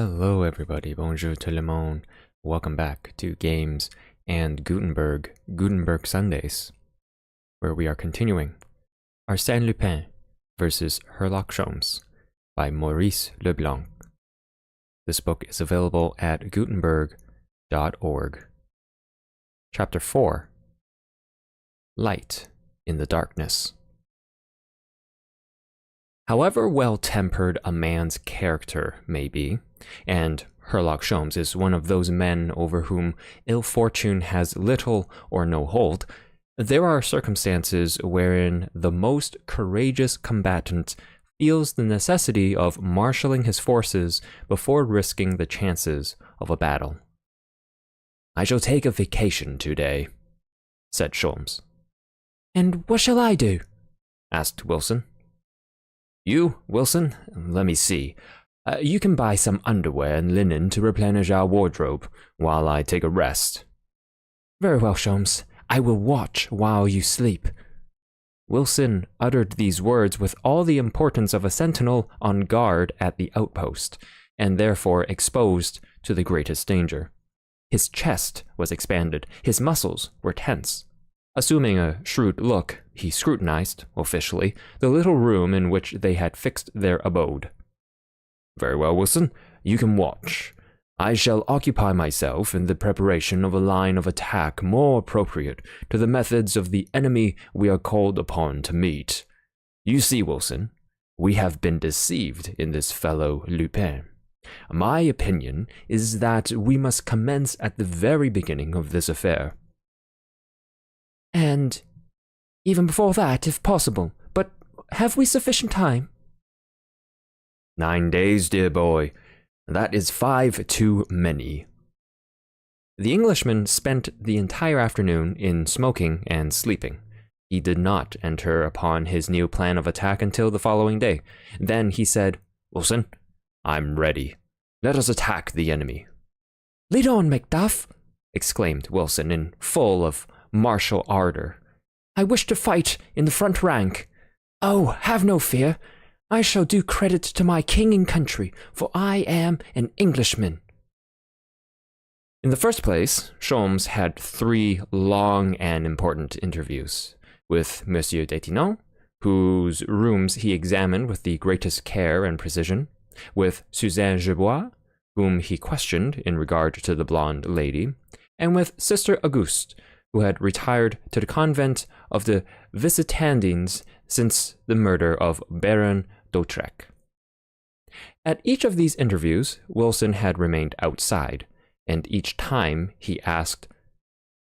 Hello everybody, bonjour tout le monde. Welcome back to Games and Gutenberg Sundays, where we are continuing Arsène Lupin versus Herlock Sholmes by Maurice Leblanc. This book is available at gutenberg.org. Chapter 4, Light in the Darkness. However well-tempered a man's character may be, and Herlock Sholmes is one of those men over whom ill fortune has little or no hold, there are circumstances wherein the most courageous combatant feels the necessity of marshalling his forces before risking the chances of a battle. "I shall take a vacation today," said Sholmes. "And what shall I do?" asked Wilson. "You, Wilson? Let me see. You can buy some underwear and linen to replenish our wardrobe while I take a rest." "Very well, Sholmes. I will watch while you sleep." Wilson uttered these words with all the importance of a sentinel on guard at the outpost, and therefore exposed to the greatest danger. His chest was expanded, his muscles were tense. Assuming a shrewd look, he scrutinized, officially, the little room in which they had fixed their abode. "Very well, Wilson, you can watch. I shall occupy myself in the preparation of a line of attack more appropriate to the methods of the enemy we are called upon to meet. You see, Wilson, we have been deceived in this fellow Lupin. My opinion is that we must commence at the very beginning of this affair." "And even before that, if possible. But have we sufficient time?" 9 days, dear boy. That is 5 too many." The Englishman spent the entire afternoon in smoking and sleeping. He did not enter upon his new plan of attack until the following day. Then he said, "Wilson, I'm ready. Let us attack the enemy." "Lead on, Macduff!" exclaimed Wilson in full of martial ardor. "I wish to fight in the front rank. Oh, have no fear. I shall do credit to my king and country, for I am an Englishman." In the first place, Sholmes had 3 long and important interviews with Monsieur d'Etienne, whose rooms he examined with the greatest care and precision, with Suzanne Gerbois, whom he questioned in regard to the blonde lady, and with Sister Auguste, who had retired to the convent of the Visitandines since the murder of Baron d'Hautrec. At each of these interviews, Wilson had remained outside, and each time he asked,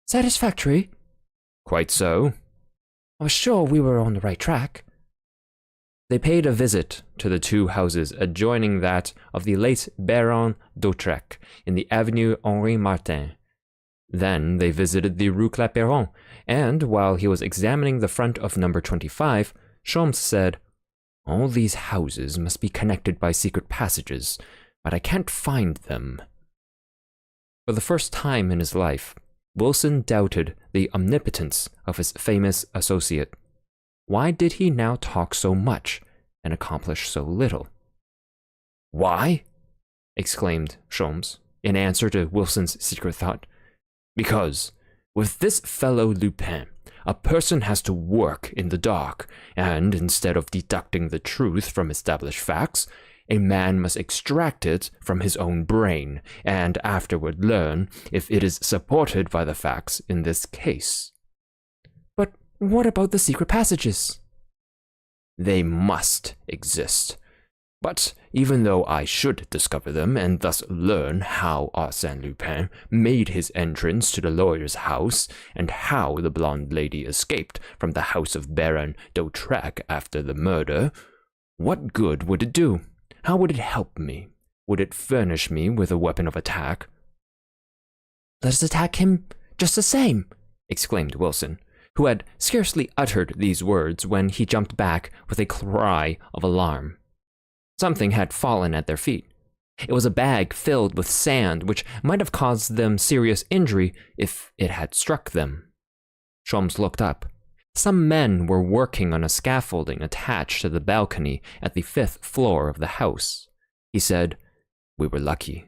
"Satisfactory?" "Quite so." "I was sure we were on the right track." They paid a visit to the 2 houses adjoining that of the late Baron d'Hautrec in the Avenue Henri Martin. Then they visited the Rue Clapeyron, and while he was examining the front of number 25, Sholmes said, "All these houses must be connected by secret passages, but I can't find them." For the first time in his life, Wilson doubted the omnipotence of his famous associate. Why did he now talk so much and accomplish so little? "Why?" exclaimed Sholmes, in answer to Wilson's secret thought. "Because, with this fellow Lupin, a person has to work in the dark, and instead of deducting the truth from established facts, a man must extract it from his own brain, and afterward learn if it is supported by the facts in this case." "But what about the secret passages?" "They must exist. But even though I should discover them and thus learn how Arsène Lupin made his entrance to the lawyer's house and how the blonde lady escaped from the house of Baron d'Hautrec after the murder, what good would it do? How would it help me? Would it furnish me with a weapon of attack?" "Let us attack him just the same," exclaimed Wilson, who had scarcely uttered these words when he jumped back with a cry of alarm. Something had fallen at their feet. It was a bag filled with sand, which might have caused them serious injury if it had struck them. Sholmes looked up. Some men were working on a scaffolding attached to the balcony at the 5th floor of the house. He said, We were lucky.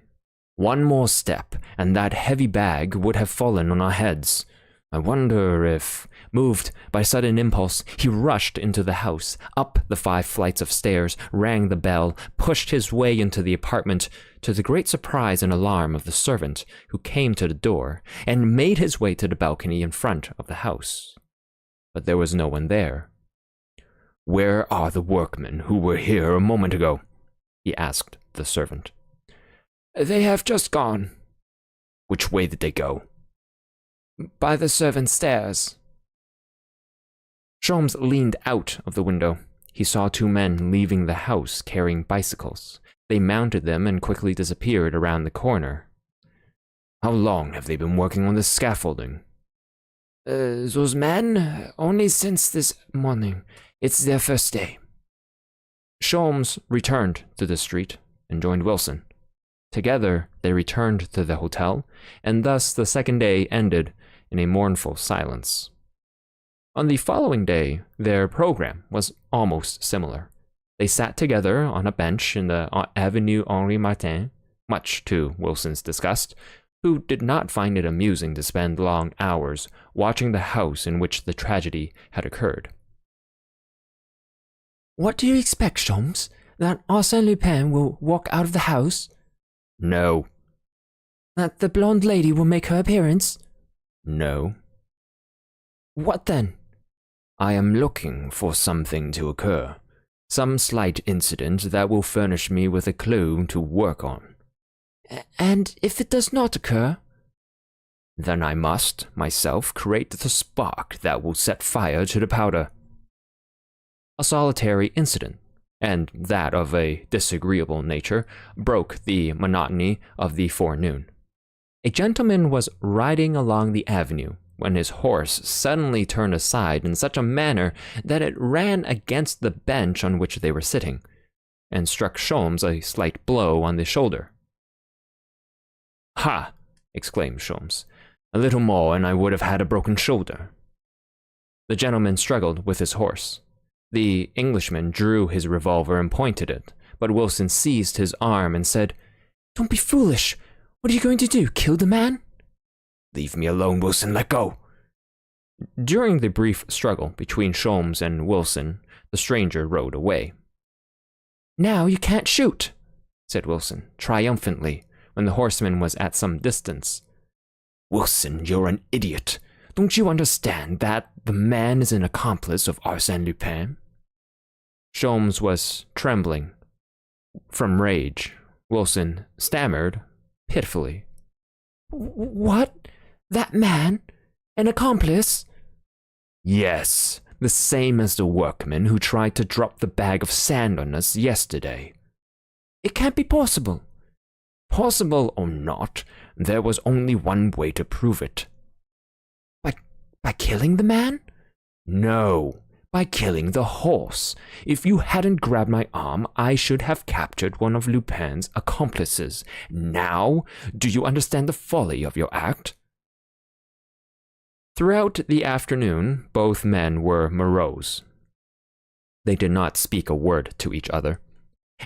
One more step, and that heavy bag would have fallen on our heads. I wonder if, moved by sudden impulse, he rushed into the house, up the 5 flights of stairs, rang the bell, pushed his way into the apartment, to the great surprise and alarm of the servant, who came to the door, and made his way to the balcony in front of the house. But there was no one there. "Where are the workmen who were here a moment ago?" he asked the servant. "They have just gone." "Which way did they go?" "By the servants' stairs." Sholmes leaned out of the window. He saw 2 men leaving the house carrying bicycles. They mounted them and quickly disappeared around the corner. "How long have they been working on this scaffolding?" "Those men? Only since this morning. It's their first day." Sholmes returned to the street and joined Wilson. Together, they returned to the hotel, and thus the second day ended in a mournful silence. On the following day, their program was almost similar. They sat together on a bench in the Avenue Henri Martin, much to Wilson's disgust, who did not find it amusing to spend long hours watching the house in which the tragedy had occurred. "What do you expect, Sholmes? That Arsène Lupin will walk out of the house?" "No." "That the blonde lady will make her appearance?" "No." "What then?" "I am looking for something to occur. Some slight incident that will furnish me with a clue to work on." "And if it does not occur?" "Then I must, myself, create the spark that will set fire to the powder." A solitary incident, and that of a disagreeable nature, broke the monotony of the forenoon. A gentleman was riding along the avenue when his horse suddenly turned aside in such a manner that it ran against the bench on which they were sitting, and struck Sholmes a slight blow on the shoulder. "Ha!" exclaimed Sholmes. "A little more and I would have had a broken shoulder." The gentleman struggled with his horse. The Englishman drew his revolver and pointed it, but Wilson seized his arm and said, "Don't be foolish. What are you going to do, kill the man?" "Leave me alone, Wilson, let go." During the brief struggle between Sholmes and Wilson, the stranger rode away. "Now you can't shoot," said Wilson, triumphantly, when the horseman was at some distance. "Wilson, you're an idiot. Don't you understand that the man is an accomplice of Arsène Lupin?" Sholmes was trembling from rage. Wilson stammered pitifully. "What? That man? An accomplice?" "Yes, the same as the workman who tried to drop the bag of sand on us yesterday." "It can't be possible." "Possible or not, there was only one way to prove it." By killing the man?" "No, by killing the horse. If you hadn't grabbed my arm, I should have captured one of Lupin's accomplices. Now, do you understand the folly of your act?" Throughout the afternoon, both men were morose. They did not speak a word to each other.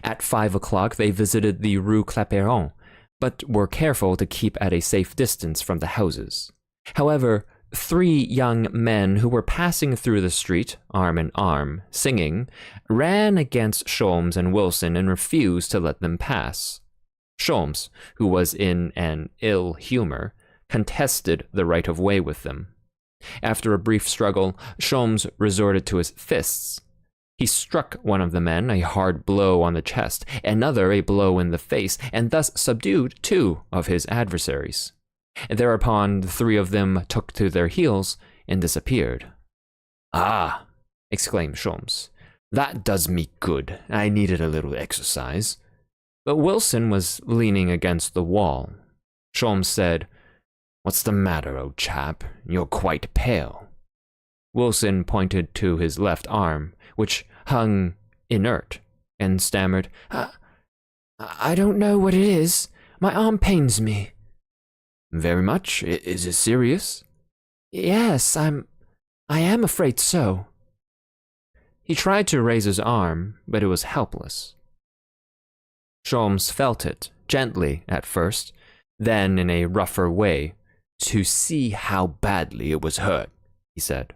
At 5 o'clock, they visited the Rue Clapeyron, but were careful to keep at a safe distance from the houses. However, 3 young men who were passing through the street, arm in arm, singing, ran against Sholmes and Wilson and refused to let them pass. Sholmes, who was in an ill humor, contested the right of way with them. After a brief struggle, Sholmes resorted to his fists. He struck one of the men a hard blow on the chest, another a blow in the face, and thus subdued 2 of his adversaries. Thereupon, the 3 of them took to their heels and disappeared. "Ah!" exclaimed Sholmes. "That does me good. I needed a little exercise." But Wilson was leaning against the wall. Sholmes said, "What's the matter, old chap? You're quite pale." Wilson pointed to his left arm, which hung inert, and stammered, I don't know what it is. My arm pains me." "Very much? Is it serious?" "Yes, I am afraid so." He tried to raise his arm, but it was helpless. Sholmes felt it gently at first, then in a rougher way, to see how badly it was hurt, he said.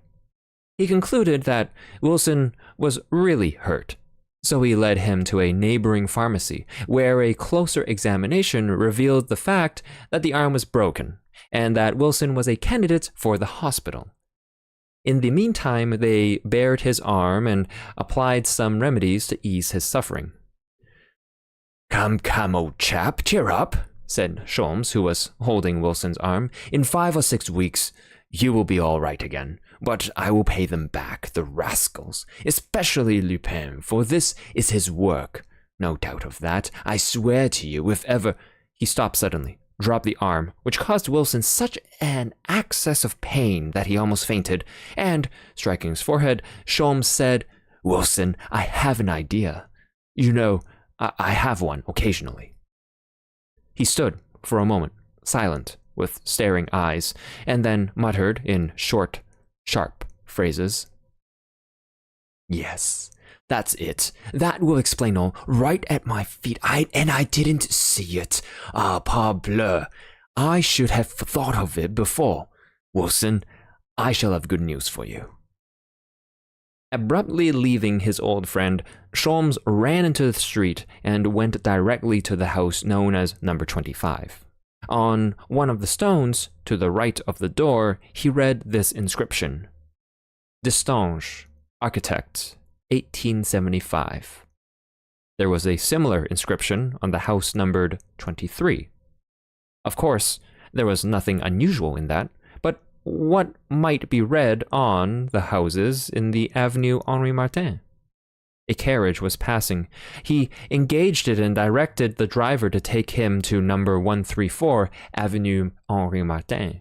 He concluded that Wilson was really hurt, so he led him to a neighboring pharmacy, where a closer examination revealed the fact that the arm was broken, and that Wilson was a candidate for the hospital. In the meantime, they bared his arm and applied some remedies to ease his suffering. "Come, old chap, cheer up," said Sholmes, who was holding Wilson's arm. "In 5 or 6 weeks, you will be all right again, but I will pay them back, the rascals, especially Lupin, for this is his work. No doubt of that. I swear to you, if ever—" He stopped suddenly, dropped the arm, which caused Wilson such an access of pain that he almost fainted, and, striking his forehead, Sholmes said, "Wilson, I have an idea. You know, I have one occasionally." He stood for a moment, silent, with staring eyes, and then muttered in short, sharp phrases, "Yes, that's it. That will explain all. Right at my feet. And I didn't see it. Ah, parbleu. I should have thought of it before. Wilson, I shall have good news for you." Abruptly leaving his old friend, Sholmes ran into the street and went directly to the house known as number 25. On one of the stones, to the right of the door, he read this inscription: Destange, architect, 1875. There was a similar inscription on the house numbered 23. Of course, there was nothing unusual in that, but what might be read on the houses in the Avenue Henri Martin? A carriage was passing. He engaged it and directed the driver to take him to number 134 Avenue Henri Martin.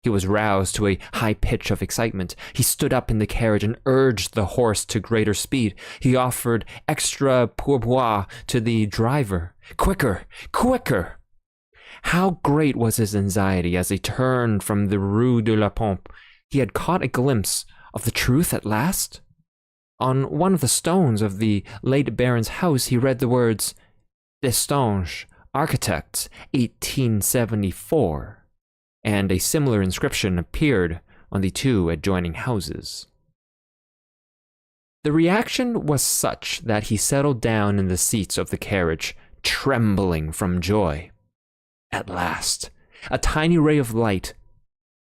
He was roused to a high pitch of excitement. He stood up in the carriage and urged the horse to greater speed. He offered extra pourboire to the driver. Quicker! Quicker! How great was his anxiety as he turned from the Rue de la Pompe. He had caught a glimpse of the truth at last. On one of the stones of the late Baron's house he read the words, Destange, architect, 1874, and a similar inscription appeared on the 2 adjoining houses. The reaction was such that he settled down in the seats of the carriage, trembling from joy. At last, a tiny ray of light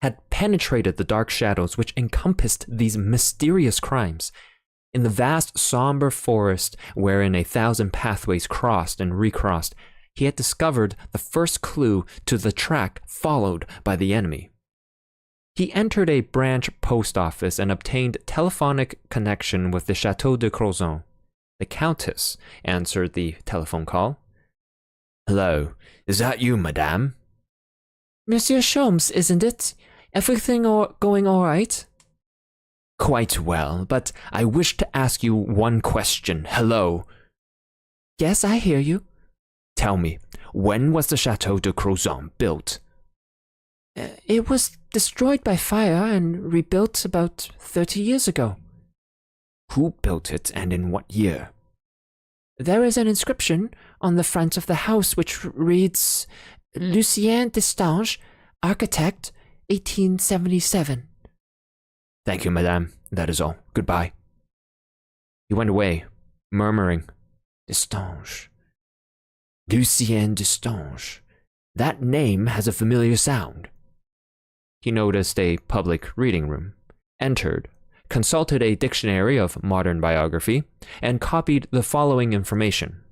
had penetrated the dark shadows which encompassed these mysterious crimes. In the vast somber forest wherein 1,000 pathways crossed and recrossed, he had discovered the first clue to the track followed by the enemy. He entered a branch post office and obtained telephonic connection with the Château de Crozon. The Countess answered the telephone call. "Hello, is that you, madame?" "Monsieur Sholmes, isn't it? Everything going all right?" "Quite well, but I wish to ask you one question. Hello." "Yes, I hear you." "Tell me, when was the Château de Crozon built?" It was destroyed by fire and rebuilt about 30 years ago." "Who built it and in what year?" "There is an inscription on the front of the house which reads, Lucien Destange, architect, 1877. "Thank you, madame. That is all. Goodbye." He went away, murmuring, "Destange. Lucien Destange. That name has a familiar sound." He noticed a public reading room, entered, consulted a dictionary of modern biography, and copied the following information.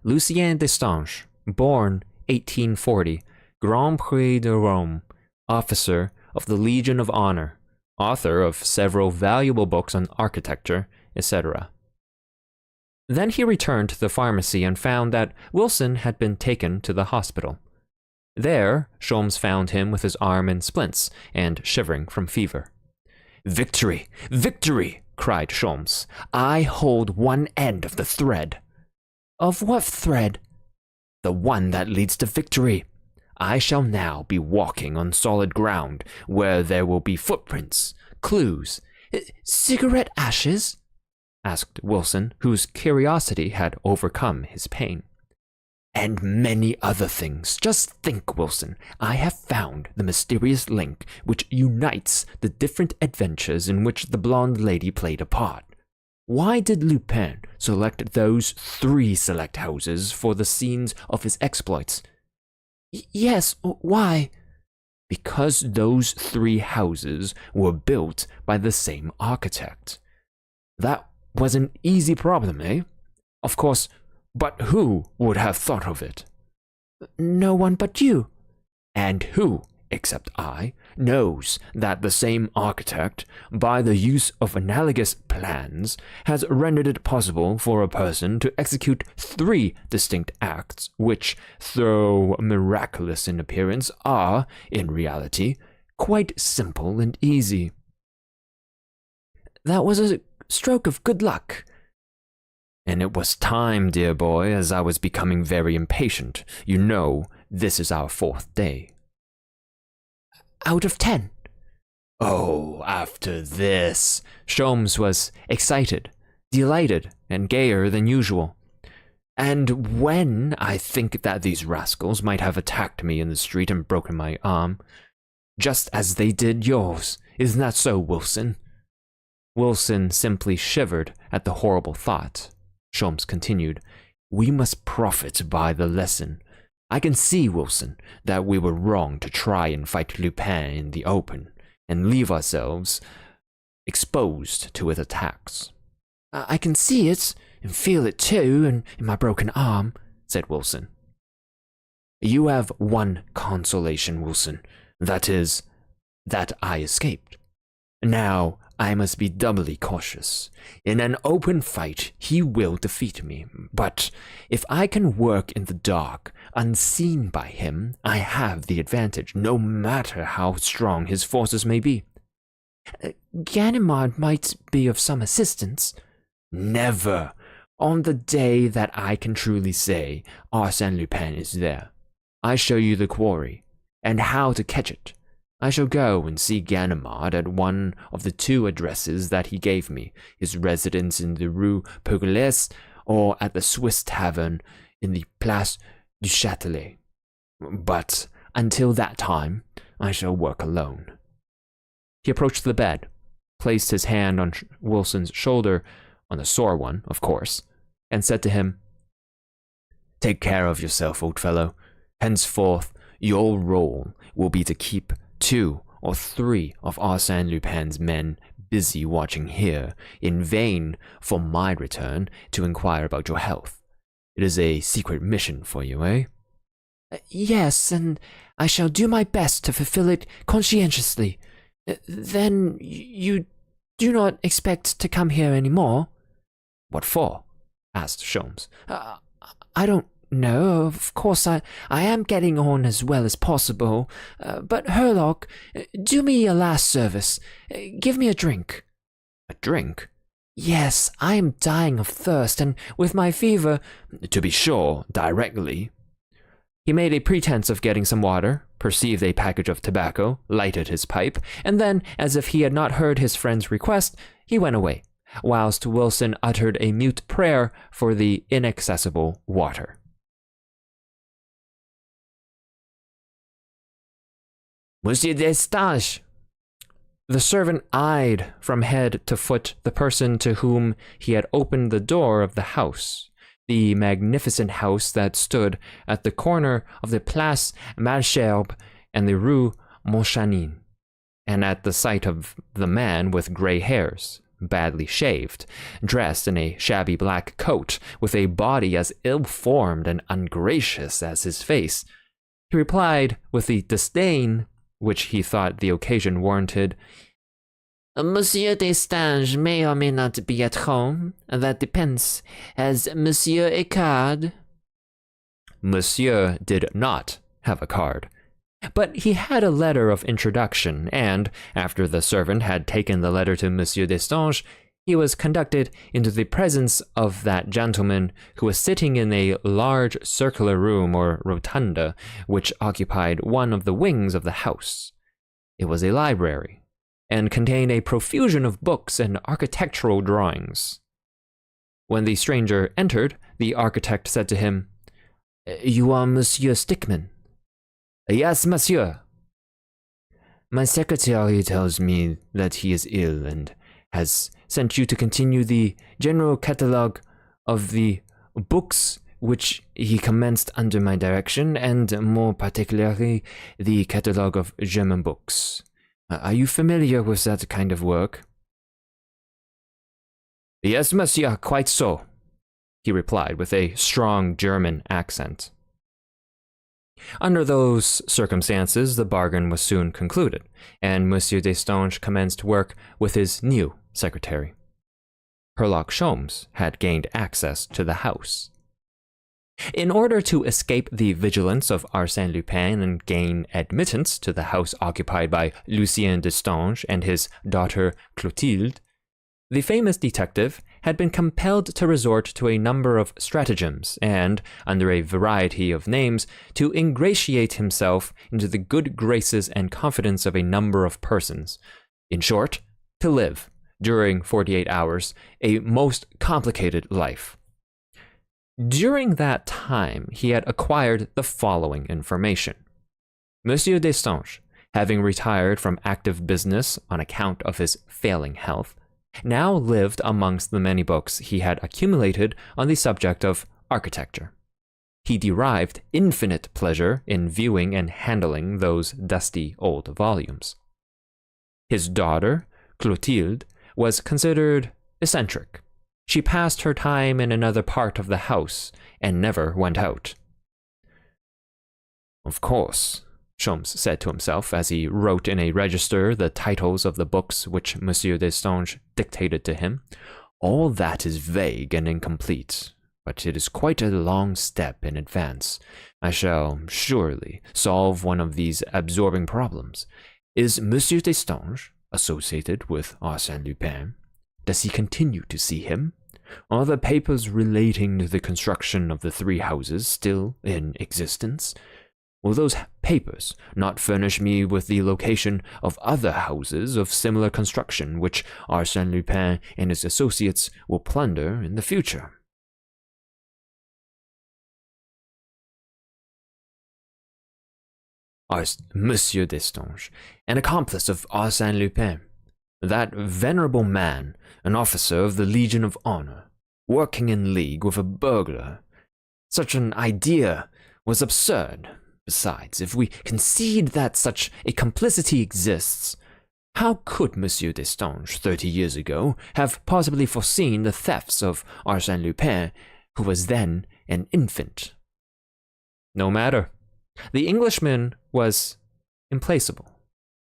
Lucien Destange, born 1840, Grand Prix de Rome, officer of the Legion of Honor, author of several valuable books on architecture, etc. Then he returned to the pharmacy and found that Wilson had been taken to the hospital. There, Sholmes found him with his arm in splints and shivering from fever. "Victory! Victory!" cried Sholmes. "I hold one end of the thread." "Of what thread?" "The one that leads to victory. I shall now be walking on solid ground, where there will be footprints, clues." "Cigarette ashes?" asked Wilson, whose curiosity had overcome his pain. And many other things. Just think, Wilson. I have found the mysterious link which unites the different adventures in which the blonde lady played a part. Why did Lupin select those 3 select houses for the scenes of his exploits? Yes, why? Because those 3 houses were built by the same architect. That was an easy problem, eh? Of course, but who would have thought of it? No one but you. And who, except I, knows that the same architect, by the use of analogous plans, has rendered it possible for a person to execute 3 distinct acts, which, though miraculous in appearance, are, in reality, quite simple and easy. That was a stroke of good luck. And it was time, dear boy, as I was becoming very impatient. You know, this is our 4th day. Out of 10. Oh, after this. Sholmes was excited, delighted, and gayer than usual. And when I think that these rascals might have attacked me in the street and broken my arm, just as they did yours, isn't that so, Wilson? Wilson simply shivered at the horrible thought. Sholmes continued, We must profit by the lesson. I can see, Wilson, that we were wrong to try and fight Lupin in the open, and leave ourselves exposed to his attacks. I can see it, and feel it too, in my broken arm, said Wilson. You have one consolation, Wilson. That is, that I escaped. Now, I must be doubly cautious. In an open fight, he will defeat me, but if I can work in the dark, unseen by him, I have the advantage, no matter how strong his forces may be. Ganimard might be of some assistance. Never. On the day that I can truly say Arsène Lupin is there, I show you the quarry, and how to catch it. I shall go and see Ganimard at one of the 2 addresses that he gave me, his residence in the Rue Pergolese or at the Swiss Tavern in the Place du Châtelet. But until that time, I shall work alone. He approached the bed, placed his hand on Wilson's shoulder, on the sore one, of course, and said to him, Take care of yourself, old fellow. Henceforth, your role will be to keep 2 or 3 of Arsène Lupin's men busy watching here, in vain for my return to inquire about your health. It is a secret mission for you, eh? Yes, and I shall do my best to fulfill it conscientiously. Then you do not expect to come here any more? What for? Asked Sholmes. I don't know. Of course, I am getting on as well as possible. But Herlock, do me a last service. Give me a drink. A drink? Yes, I am dying of thirst, and with my fever... To be sure, directly. He made a pretense of getting some water, perceived a package of tobacco, lighted his pipe, and then, as if he had not heard his friend's request, he went away, whilst Wilson uttered a mute prayer for the inaccessible water. Monsieur Destange! The servant eyed from head to foot the person to whom he had opened the door of the house, the magnificent house that stood at the corner of the Place Malesherbes and the Rue Montchanin, and at the sight of the man with grey hairs, badly shaved, dressed in a shabby black coat, with a body as ill-formed and ungracious as his face, he replied with the disdain which he thought the occasion warranted, Monsieur Destange may or may not be at home. That depends. Has Monsieur a card? Monsieur did not have a card. But he had a letter of introduction, and, after the servant had taken the letter to Monsieur Destange, he was conducted into the presence of that gentleman who was sitting in a large circular room or rotunda, which occupied one of the wings of the house. It was a library, and contained a profusion of books and architectural drawings. When the stranger entered, the architect said to him, You are Monsieur Stickman? Yes, monsieur. My secretary tells me that he is ill and has sent you to continue the general catalogue of the books which he commenced under my direction, and more particularly the catalogue of German books. Are you familiar with that kind of work? Yes, monsieur, quite so, he replied with a strong German accent. Under those circumstances, the bargain was soon concluded, and Monsieur Destange commenced work with his new secretary. Herlock Sholmes had gained access to the house. In order to escape the vigilance of Arsène Lupin and gain admittance to the house occupied by Lucien Destange and his daughter Clotilde, the famous detective had been compelled to resort to a number of stratagems and, under a variety of names, to ingratiate himself into the good graces and confidence of a number of persons. In short, to live, during 48 hours, a most complicated life. During that time, he had acquired the following information. Monsieur Destange, having retired from active business on account of his failing health, now lived amongst the many books he had accumulated on the subject of architecture. He derived infinite pleasure in viewing and handling those dusty old volumes. His daughter, Clotilde, was considered eccentric. She passed her time in another part of the house and never went out. Of course, Sholmes said to himself as he wrote in a register the titles of the books which Monsieur Destange dictated to him, all that is vague and incomplete, but it is quite a long step in advance. I shall surely solve one of these absorbing problems. Is Monsieur Destange associated with Arsène Lupin? Does he continue to see him? Are the papers relating to the construction of the three houses still in existence? Will those papers not furnish me with the location of other houses of similar construction which Arsène Lupin and his associates will plunder in the future? Monsieur Destange, an accomplice of Arsène Lupin. That venerable man, an officer of the Legion of Honor, working in league with a burglar. Such an idea was absurd. Besides, if we concede that such a complicity exists, how could Monsieur Destange 30 years ago have possibly foreseen the thefts of Arsène Lupin, who was then an infant? No matter. The Englishman was implacable,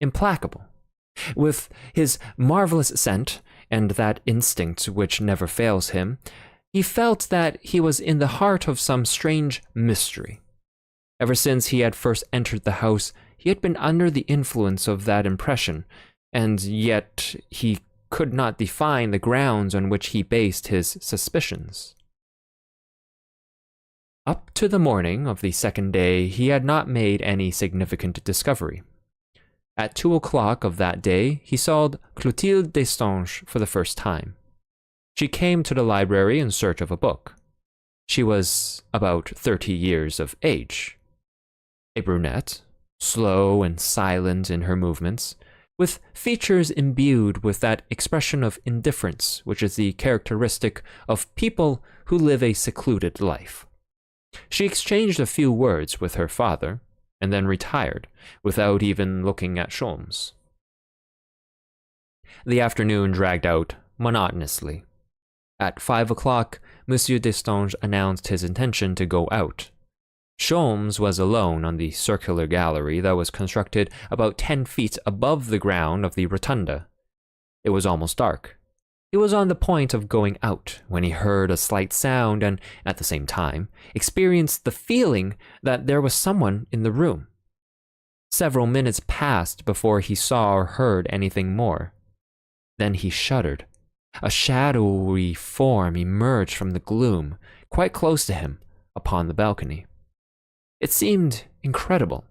implacable. With his marvelous scent and that instinct which never fails him, he felt that he was in the heart of some strange mystery. Ever since he had first entered the house, he had been under the influence of that impression, and yet he could not define the grounds on which he based his suspicions. Up to the morning of the second day, he had not made any significant discovery. At 2 o'clock of that day, he saw Clotilde Destange for the first time. She came to the library in search of a book. She was about 30 years of age. A brunette, slow and silent in her movements, with features imbued with that expression of indifference which is the characteristic of people who live a secluded life. She exchanged a few words with her father, and then retired, without even looking at Sholmes. The afternoon dragged out monotonously. At 5 o'clock, Monsieur Destange announced his intention to go out. Sholmes was alone on the circular gallery that was constructed about 10 feet above the ground of the rotunda. It was almost dark. He was on the point of going out when he heard a slight sound and, at the same time, experienced the feeling that there was someone in the room. Several minutes passed before he saw or heard anything more. Then he shuddered. A shadowy form emerged from the gloom, quite close to him, upon the balcony. It seemed incredible.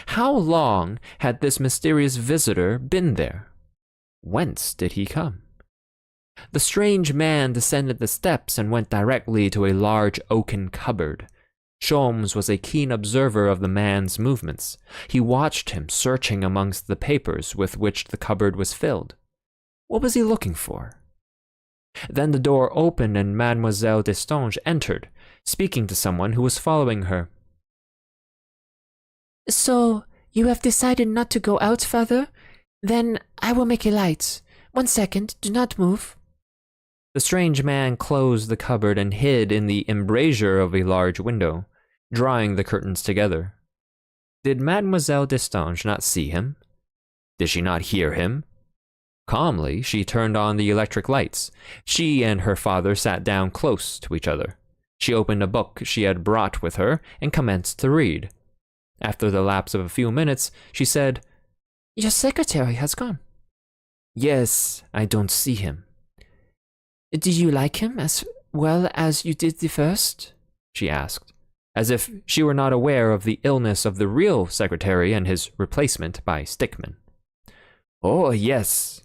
How long had this mysterious visitor been there? Whence did he come? The strange man descended the steps and went directly to a large oaken cupboard. Sholmes was a keen observer of the man's movements. He watched him searching amongst the papers with which the cupboard was filled. What was he looking for? Then the door opened and Mademoiselle Destange entered, speaking to someone who was following her. So, you have decided not to go out, father? Then I will make a light. 1 second, do not move. The strange man closed the cupboard and hid in the embrasure of a large window, drawing the curtains together. Did Mademoiselle Destange not see him? Did she not hear him? Calmly, she turned on the electric lights. She and her father sat down close to each other. She opened a book she had brought with her and commenced to read. After the lapse of a few minutes, she said, Your secretary has gone. Yes, I don't see him. Do you like him as well as you did the first? She asked, as if she were not aware of the illness of the real secretary and his replacement by Stickman. Oh, yes.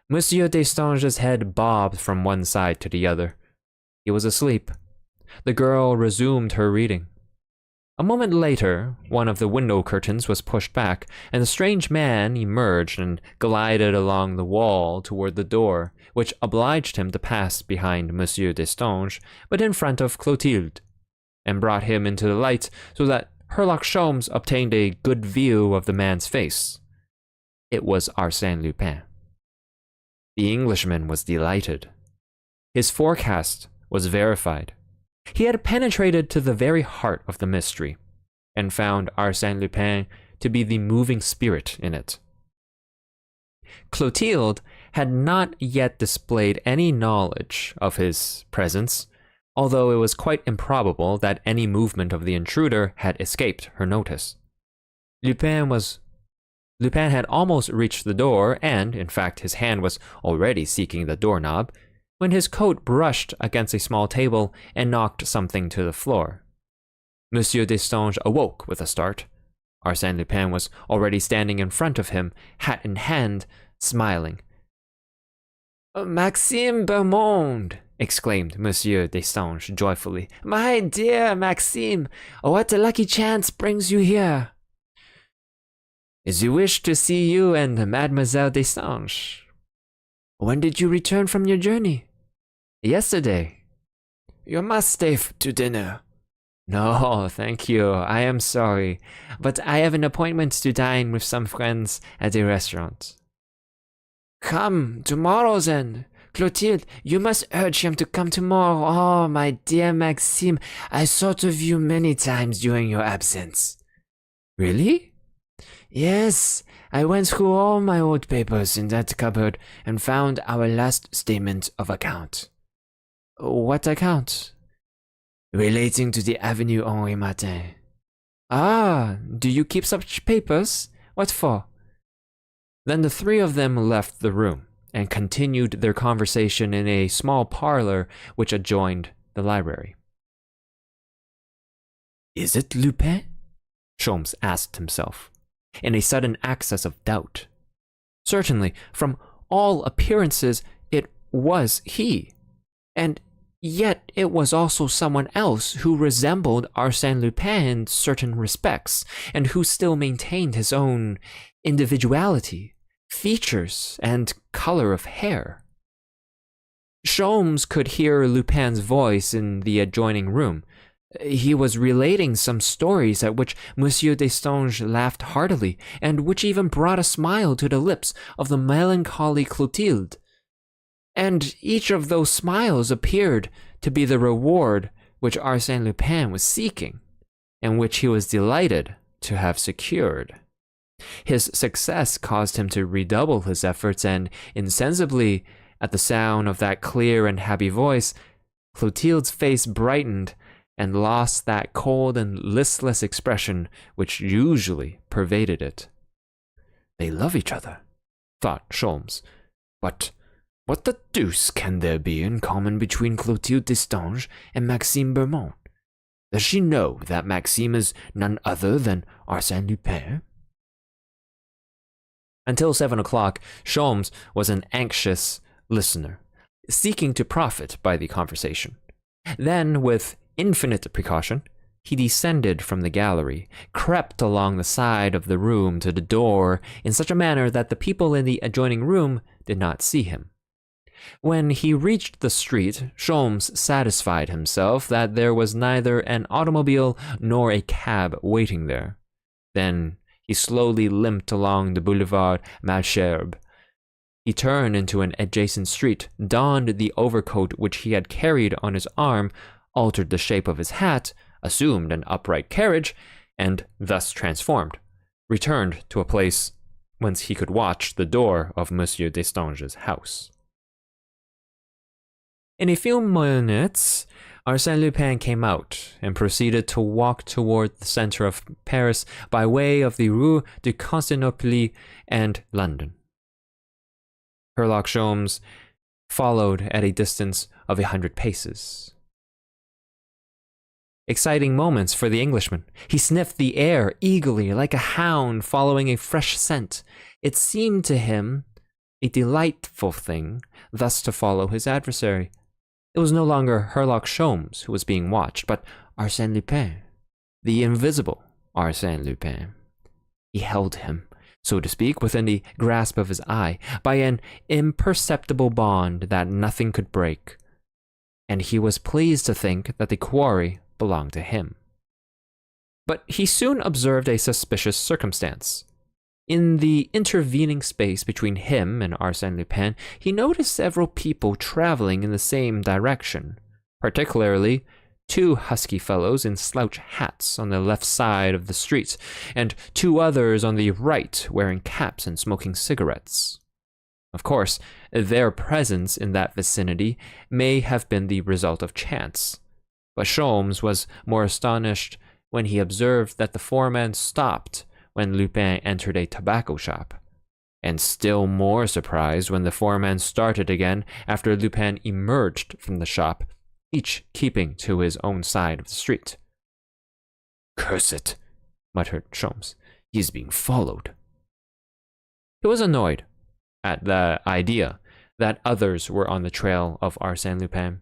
Monsieur Destange's head bobbed from one side to the other. He was asleep. The girl resumed her reading. A moment later, one of the window curtains was pushed back, and the strange man emerged and glided along the wall toward the door, which obliged him to pass behind Monsieur Destange, but in front of Clotilde, and brought him into the light so that Herlock Sholmes obtained a good view of the man's face. It was Arsène Lupin. The Englishman was delighted. His forecast was verified. He had penetrated to the very heart of the mystery, and found Arsène Lupin to be the moving spirit in it. Clotilde had not yet displayed any knowledge of his presence, although it was quite improbable that any movement of the intruder had escaped her notice. Lupin had almost reached the door, and, in fact, his hand was already seeking the doorknob, when his coat brushed against a small table and knocked something to the floor. Monsieur Destange awoke with a start. Arsène Lupin was already standing in front of him, hat in hand, smiling. Maxime Bermond, exclaimed Monsieur Destange joyfully. My dear Maxime, what a lucky chance brings you here. Is you wish to see you and Mademoiselle Destange. When did you return from your journey? Yesterday. You must stay to dinner. No, thank you. I am sorry, but I have an appointment to dine with some friends at a restaurant. Come, tomorrow then. Clotilde, you must urge him to come tomorrow. Oh, my dear Maxime, I thought of you many times during your absence. Really? Yes, I went through all my old papers in that cupboard and found our last statement of account. What account? Relating to the Avenue Henri Martin. Ah, do you keep such papers? What for? Then the three of them left the room and continued their conversation in a small parlor which adjoined the library. Is it Lupin? Sholmes asked himself, in a sudden access of doubt. Certainly, from all appearances, it was he. And yet it was also someone else who resembled Arsène Lupin in certain respects, and who still maintained his own individuality, features, and color of hair. Sholmes could hear Lupin's voice in the adjoining room. He was relating some stories at which Monsieur Destange laughed heartily, and which even brought a smile to the lips of the melancholy Clotilde. And each of those smiles appeared to be the reward which Arsène Lupin was seeking, and which he was delighted to have secured. His success caused him to redouble his efforts, and insensibly, at the sound of that clear and happy voice, Clotilde's face brightened and lost that cold and listless expression which usually pervaded it. They love each other, thought Sholmes, but what the deuce can there be in common between Clotilde Destange and Maxime Bermond? Does she know that Maxime is none other than Arsène Lupin? Until 7 o'clock, Sholmes was an anxious listener, seeking to profit by the conversation. Then, with infinite precaution, He descended from the gallery, crept along the side of the room to the door in such a manner that the people in the adjoining room did not see him. When he reached the street, Sholmes satisfied himself that there was neither an automobile nor a cab waiting there. Then he slowly limped along the Boulevard Malesherbes. He turned into an adjacent street, donned the overcoat which he had carried on his arm, altered the shape of his hat, assumed an upright carriage, and, thus transformed, returned to a place whence he could watch the door of Monsieur Destange's house. In a few minutes, Arsène Lupin came out and proceeded to walk toward the center of Paris by way of the Rue de Constantinople and London. Herlock Sholmes followed at a distance of 100 paces. Exciting moments for the Englishman. He sniffed the air eagerly like a hound following a fresh scent. It seemed to him a delightful thing thus to follow his adversary. It was no longer Herlock Sholmes who was being watched, but Arsène Lupin, the invisible Arsène Lupin. He held him, so to speak, within the grasp of his eye, by an imperceptible bond that nothing could break, and he was pleased to think that the quarry belonged to him. But he soon observed a suspicious circumstance. In the intervening space between him and Arsène Lupin, he noticed several people traveling in the same direction, particularly 2 husky fellows in slouch hats on the left side of the street, and 2 others on the right wearing caps and smoking cigarettes. Of course, their presence in that vicinity may have been the result of chance, but Sholmes was more astonished when he observed that the 4 men stopped when Lupin entered a tobacco shop, and still more surprised when the 4 men started again after Lupin emerged from the shop, each keeping to his own side of the street. "Curse it," muttered Sholmes. "He is being followed." He was annoyed at the idea that others were on the trail of Arsène Lupin,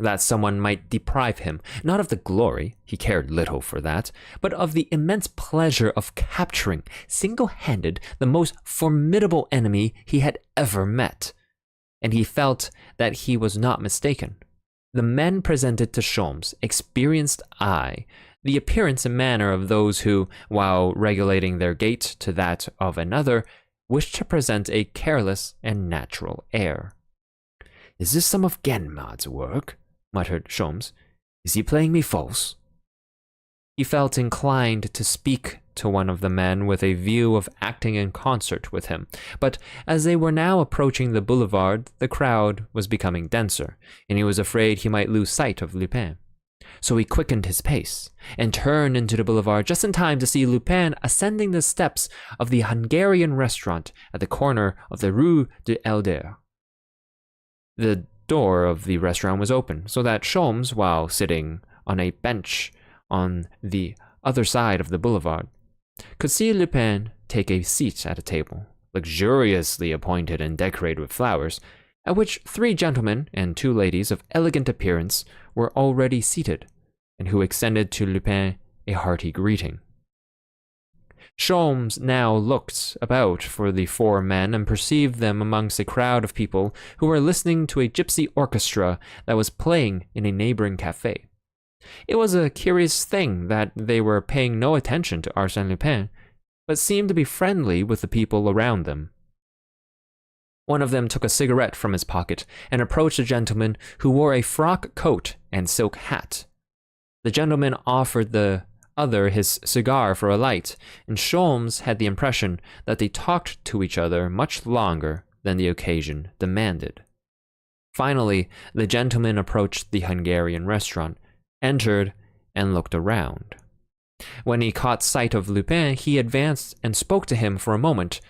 that someone might deprive him, not of the glory, he cared little for that, but of the immense pleasure of capturing, single-handed, the most formidable enemy he had ever met. And he felt that he was not mistaken. The men presented to Sholmes' experienced eye the appearance and manner of those who, while regulating their gait to that of another, wished to present a careless and natural air. "Is this some of Ganimard's work?" muttered Sholmes. "Is he playing me false?" He felt inclined to speak to one of the men with a view of acting in concert with him, but as they were now approaching the boulevard, the crowd was becoming denser, and he was afraid he might lose sight of Lupin. So he quickened his pace, and turned into the boulevard just in time to see Lupin ascending the steps of the Hungarian restaurant at the corner of the Rue de Helder. The door of the restaurant was open, so that Sholmes, while sitting on a bench on the other side of the boulevard, could see Lupin take a seat at a table, luxuriously appointed and decorated with flowers, at which 3 gentlemen and 2 ladies of elegant appearance were already seated, and who extended to Lupin a hearty greeting. Sholmes now looked about for the 4 men and perceived them amongst a crowd of people who were listening to a gypsy orchestra that was playing in a neighboring cafe. It was a curious thing that they were paying no attention to Arsène Lupin, but seemed to be friendly with the people around them. One of them took a cigarette from his pocket and approached a gentleman who wore a frock coat and silk hat. The gentleman offered the other his cigar for a light, and Sholmes had the impression that they talked to each other much longer than the occasion demanded. Finally, the gentleman approached the Hungarian restaurant, entered, and looked around. When he caught sight of Lupin, he advanced and spoke to him for a moment.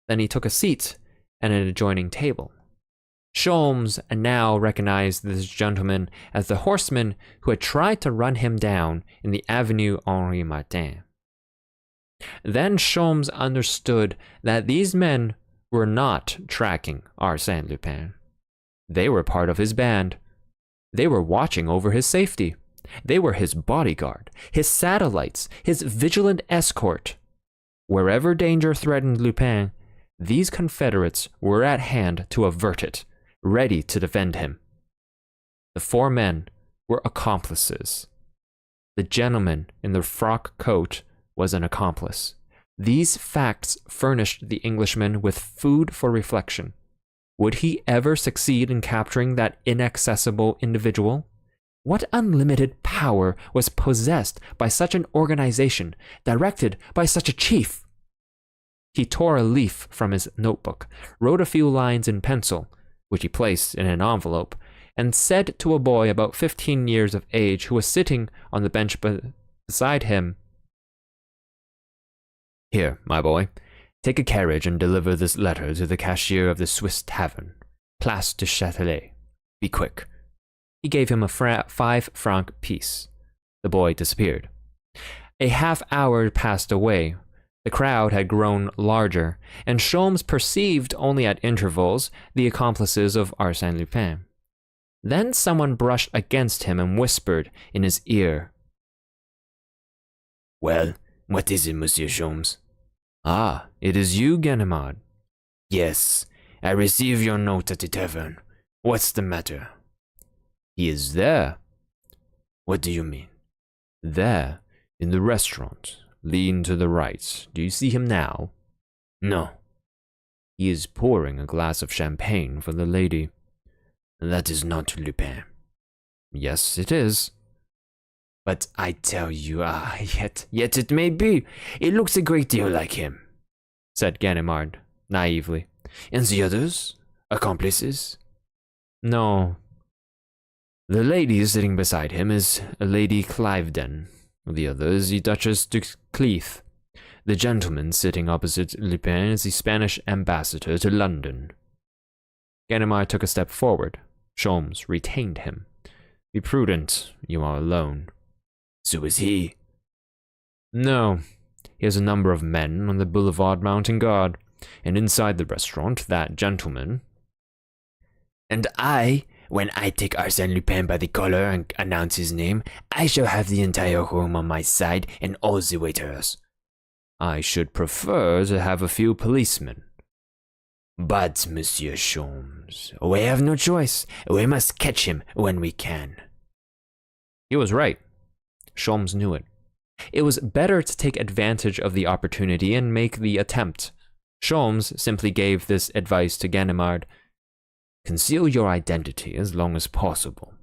Then he took a seat at an adjoining table. Sholmes now recognized this gentleman as the horseman who had tried to run him down in the Avenue Henri Martin. Then Sholmes understood that these men were not tracking Arsène Lupin. They were part of his band. They were watching over his safety. They were his bodyguard, his satellites, his vigilant escort. Wherever danger threatened Lupin, these confederates were at hand to avert it, ready to defend him. The 4 men were accomplices. The gentleman in the frock coat was an accomplice. These facts furnished the Englishman with food for reflection. Would he ever succeed in capturing that inaccessible individual? What unlimited power was possessed by such an organization, directed by such a chief? He tore a leaf from his notebook, wrote a few lines in pencil, which he placed in an envelope, and said to a boy about 15 years of age who was sitting on the bench beside him, "Here, my boy, take a carriage and deliver this letter to the cashier of the Swiss tavern, Place du Châtelet. Be quick." He gave him a 5-franc piece. The boy disappeared. A half-hour passed away. The crowd had grown larger, and Sholmes perceived only at intervals the accomplices of Arsène Lupin. Then someone brushed against him and whispered in his ear. "Well, what is it, Monsieur Sholmes?" "Ah, it is you, Ganimard." "Yes, I received your note at the tavern. What's the matter?" "He is there." "What do you mean?" "There, in the restaurant. Lean to the right. Do you see him now?" "No." "He is pouring a glass of champagne for the lady." "That is not Lupin." "Yes, it is." "But I tell you, yet it may be. It looks a great deal like him," said Ganimard, naively. "And the others? Accomplices?" "No. The lady sitting beside him is Lady Cliveden. The other is the Duchess de Cleath. The gentleman sitting opposite Lupin is the Spanish ambassador to London." Ganimard took a step forward. Sholmes retained him. "Be prudent. You are alone." "So is he." "No. He has a number of men on the boulevard mounting guard, and inside the restaurant, that gentleman—" "And when I take Arsène Lupin by the collar and announce his name, I shall have the entire room on my side and all the waiters." "I should prefer to have a few policemen." "But, Monsieur Sholmes, we have no choice. We must catch him when we can." He was right. Sholmes knew it. It was better to take advantage of the opportunity and make the attempt. Sholmes simply gave this advice to Ganimard: "Conceal your identity as long as possible."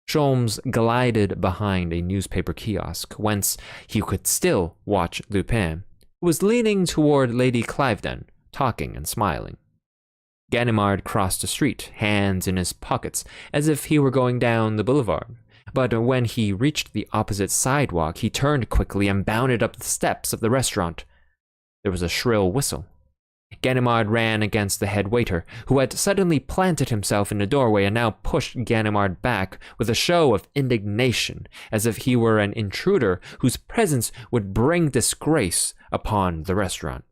Sholmes glided behind a newspaper kiosk, whence he could still watch Lupin, who was leaning toward Lady Cliveden, talking and smiling. Ganimard crossed the street, hands in his pockets, as if he were going down the boulevard. But when he reached the opposite sidewalk, he turned quickly and bounded up the steps of the restaurant. There was a shrill whistle. Ganimard ran against the head waiter, who had suddenly planted himself in the doorway and now pushed Ganimard back with a show of indignation, as if he were an intruder whose presence would bring disgrace upon the restaurant.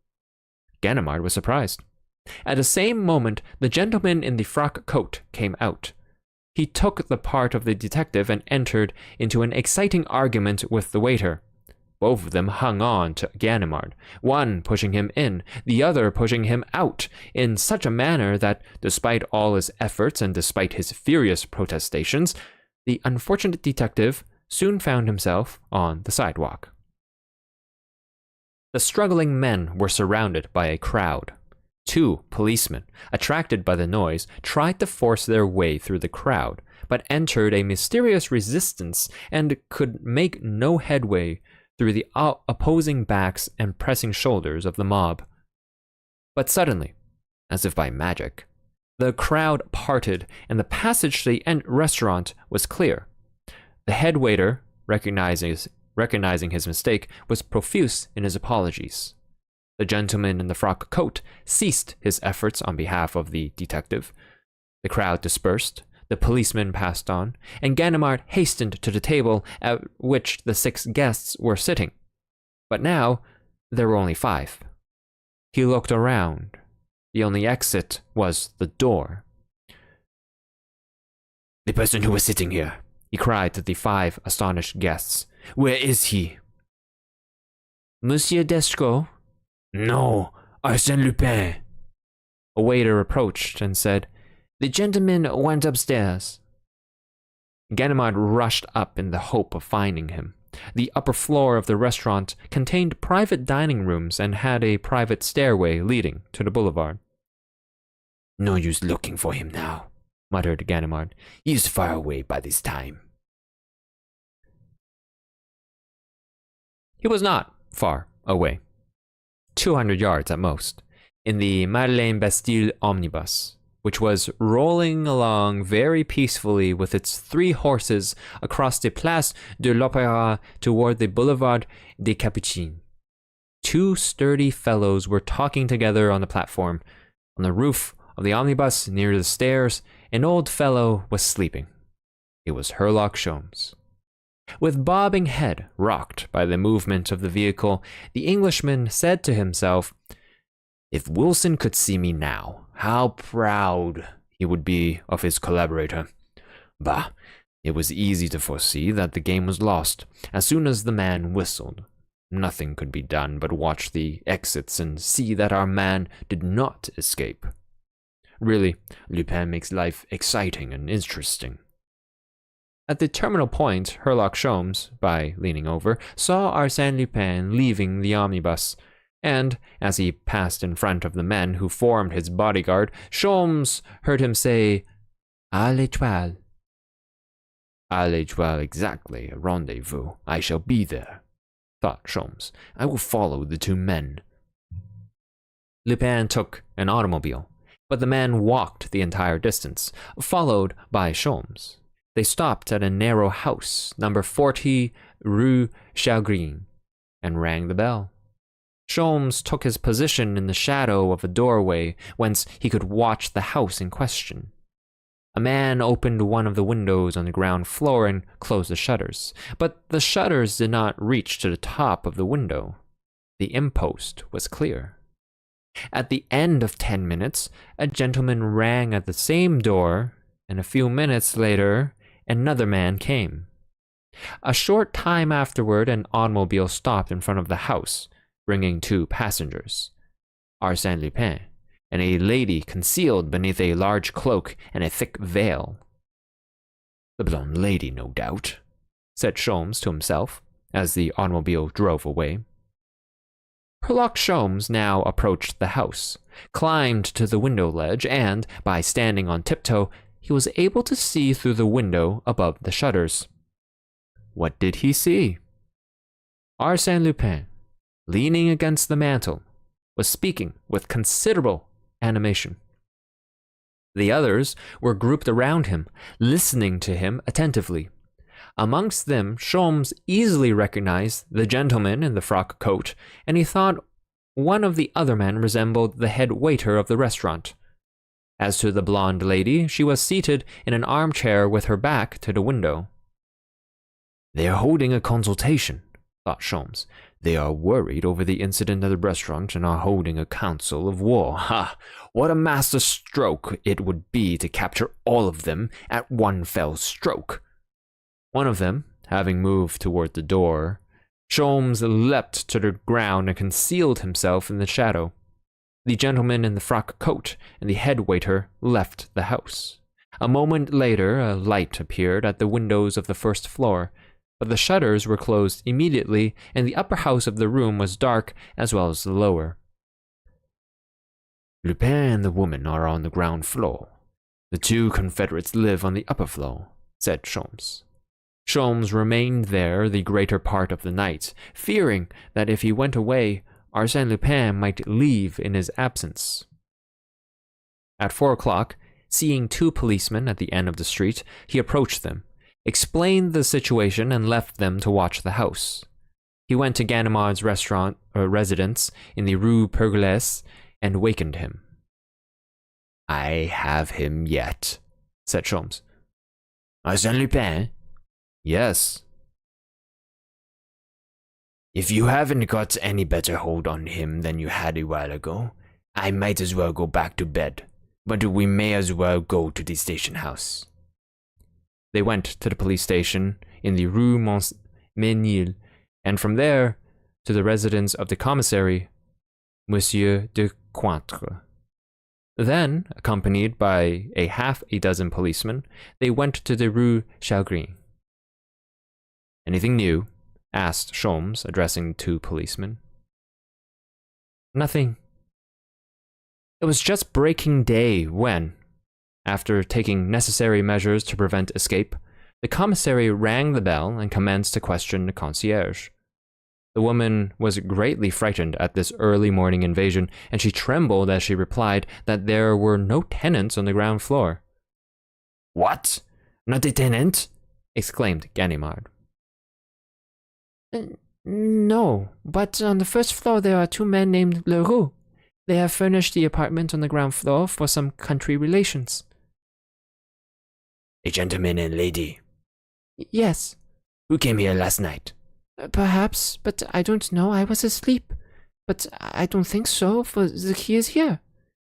Ganimard was surprised. At the same moment, the gentleman in the frock coat came out. He took the part of the detective and entered into an exciting argument with the waiter. Both of them hung on to Ganimard, one pushing him in, the other pushing him out, in such a manner that, despite all his efforts and despite his furious protestations, the unfortunate detective soon found himself on the sidewalk. The struggling men were surrounded by a crowd. 2 policemen, attracted by the noise, tried to force their way through the crowd, but entered a mysterious resistance and could make no headway through the opposing backs and pressing shoulders of the mob. But suddenly, as if by magic, the crowd parted and the passage to the restaurant was clear. The head waiter, recognizing his mistake, was profuse in his apologies. The gentleman in the frock coat ceased his efforts on behalf of the detective. The crowd dispersed, the policeman passed on, and Ganimard hastened to the table at which the 6 guests were sitting. But now there were only 5. He looked around. The only exit was the door. "The person who was sitting here," he cried to the 5 astonished guests. "Where is he?" Monsieur Descaux? No, Arsène Lupin. A waiter approached and said, The gentleman went upstairs. Ganimard rushed up in the hope of finding him. The upper floor of the restaurant contained private dining rooms and had a private stairway leading to the boulevard. No use looking for him now, muttered Ganimard. He's far away by this time. He was not far away. 200 yards at most, in the Madeleine Bastille omnibus, which was rolling along very peacefully with its 3 horses across the Place de l'Opéra toward the Boulevard des Capucines. 2 sturdy fellows were talking together on the platform. On the roof of the omnibus near the stairs, an old fellow was sleeping. It was Herlock Sholmes. With bobbing head rocked by the movement of the vehicle, the Englishman said to himself, "If Wilson could see me now, how proud he would be of his collaborator. Bah, it was easy to foresee that the game was lost as soon as the man whistled. Nothing could be done but watch the exits and see that our man did not escape. Really, Lupin makes life exciting and interesting." At the terminal point, Herlock Sholmes, by leaning over, saw Arsène Lupin leaving the omnibus, and as he passed in front of the men who formed his bodyguard, Sholmes heard him say, "À l'étoile." "À l'étoile exactly, a rendezvous. I shall be there," thought Sholmes. "I will follow the 2 men." Lupin took an automobile, but the men walked the entire distance, followed by Sholmes. They stopped at a narrow house, number 40 Rue Chalgrin, and rang the bell. Sholmes took his position in the shadow of a doorway whence he could watch the house in question. A man opened one of the windows on the ground floor and closed the shutters, but the shutters did not reach to the top of the window. The impost was clear. At the end of 10 minutes, a gentleman rang at the same door, and a few minutes later, another man came. A short time afterward, an automobile stopped in front of the house, bringing 2 passengers, Arsène Lupin, and a lady concealed beneath a large cloak and a thick veil. "The blonde lady, no doubt," said Sholmes to himself, as the automobile drove away. Herlock Sholmes now approached the house, climbed to the window ledge, and, by standing on tiptoe, he was able to see through the window above the shutters. What did he see? Arsène Lupin, leaning against the mantel, was speaking with considerable animation. The others were grouped around him, listening to him attentively. Amongst them, Sholmes easily recognized the gentleman in the frock coat, and he thought one of the other men resembled the head waiter of the restaurant. As to the blonde lady, she was seated in an armchair with her back to the window. "They are holding a consultation," thought Sholmes. "They are worried over the incident at the restaurant and are holding a council of war. Ha! What a master stroke it would be to capture all of them at one fell stroke." One of them, having moved toward the door, Sholmes leapt to the ground and concealed himself in the shadow. The gentleman in the frock coat and the head waiter left the house. A moment later, a light appeared at the windows of the first floor, but the shutters were closed immediately, and the upper house of the room was dark as well as the lower. "Lupin and the woman are on the ground floor. The 2 confederates live on the upper floor," said Sholmes. Sholmes remained there the greater part of the night, fearing that if he went away, Arsène Lupin might leave in his absence. At 4 o'clock, seeing 2 policemen at the end of the street, he approached them, explained the situation, and left them to watch the house. He went to Ganimard's residence in the Rue Pergolese and wakened him. "I have him yet," said Sholmes. "Arsène Lupin?" "Yes." "If you haven't got any better hold on him than you had a while ago, I might as well go back to bed, but we may as well go to the station house." They went to the police station in the Rue Menil, and from there to the residence of the commissary, Monsieur de Cointre. Then, accompanied by half a dozen policemen, they went to the Rue Chalgrin. Anything new? Asked Sholmes, addressing the two policemen. Nothing. It was just breaking day when, after taking necessary measures to prevent escape, the commissary rang the bell and commenced to question the concierge. The woman was greatly frightened at this early morning invasion, and she trembled as she replied that there were no tenants on the ground floor. What? Not a tenant? Exclaimed Ganimard. No, but on the first floor there are two men named Leroux. They have furnished the apartment on the ground floor for some country relations. A gentleman and lady. Yes. Who came here last night? Perhaps, but I don't know. I was asleep. But I don't think so, for the key is here.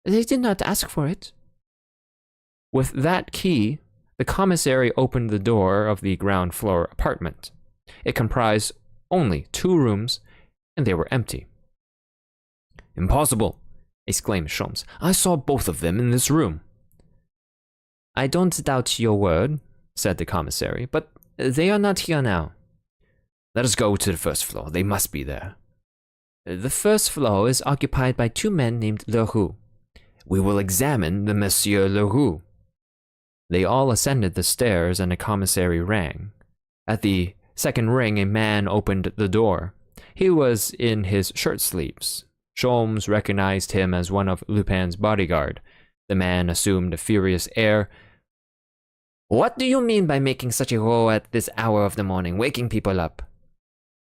They did not ask for it. With that key, the commissary opened the door of the ground floor apartment. It comprised only 2 rooms, and they were empty. Impossible, exclaimed Sholmes. I saw both of them in this room. I don't doubt your word, said the commissary, but they are not here now. Let us go to the first floor. They must be there. The first floor is occupied by 2 men named Leroux. We will examine the Monsieur Leroux. They all ascended the stairs and the commissary rang. At the second ring, a man opened the door. He was in his shirt sleeves. Sholmes recognized him as one of Lupin's bodyguard. The man assumed a furious air. What do you mean by making such a row at this hour of the morning, waking people up?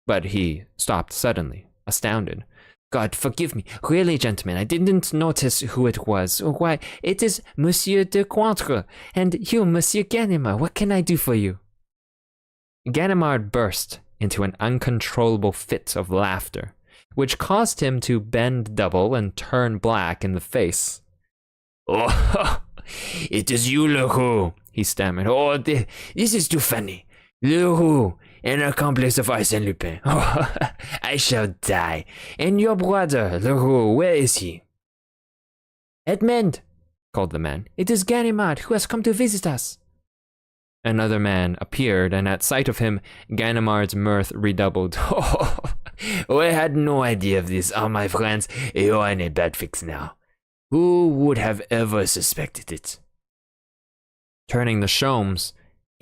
But he stopped suddenly, astounded. God, forgive me. Really, gentlemen, I didn't notice who it was. Why, it is Monsieur de Cointre, and you, Monsieur Ganimard. What can I do for you? Ganimard burst into an uncontrollable fit of laughter, which caused him to bend double and turn black in the face. Oh, it is you, Leroux, he stammered. Oh, this is too funny. Leroux, an accomplice of Arsène Lupin. Oh, I shall die. And your brother, Leroux, where is he? Edmond, called the man. It is Ganimard who has come to visit us. Another man appeared, and at sight of him, Ganimard's mirth redoubled. Oh, I had no idea of this. Oh, my friends, you are in a bad fix now. Who would have ever suspected it? Turning to Sholmes,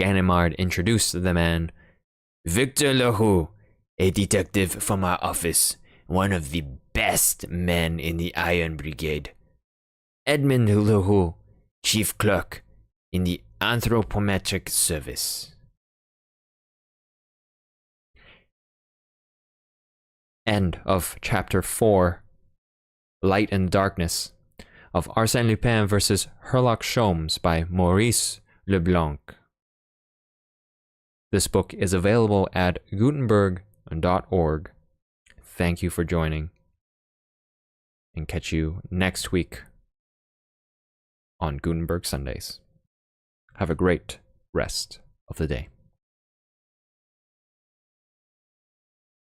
Ganimard introduced the man. Victor Leroux, a detective from our office, one of the best men in the Iron Brigade. Edmond Leroux, chief clerk in the anthropometric service. End of chapter 4, Light and Darkness, of Arsène Lupin versus Herlock Sholmes by Maurice Leblanc. This book is available at Gutenberg.org. Thank you for joining, and catch you next week on Gutenberg Sundays. Have a great rest of the day.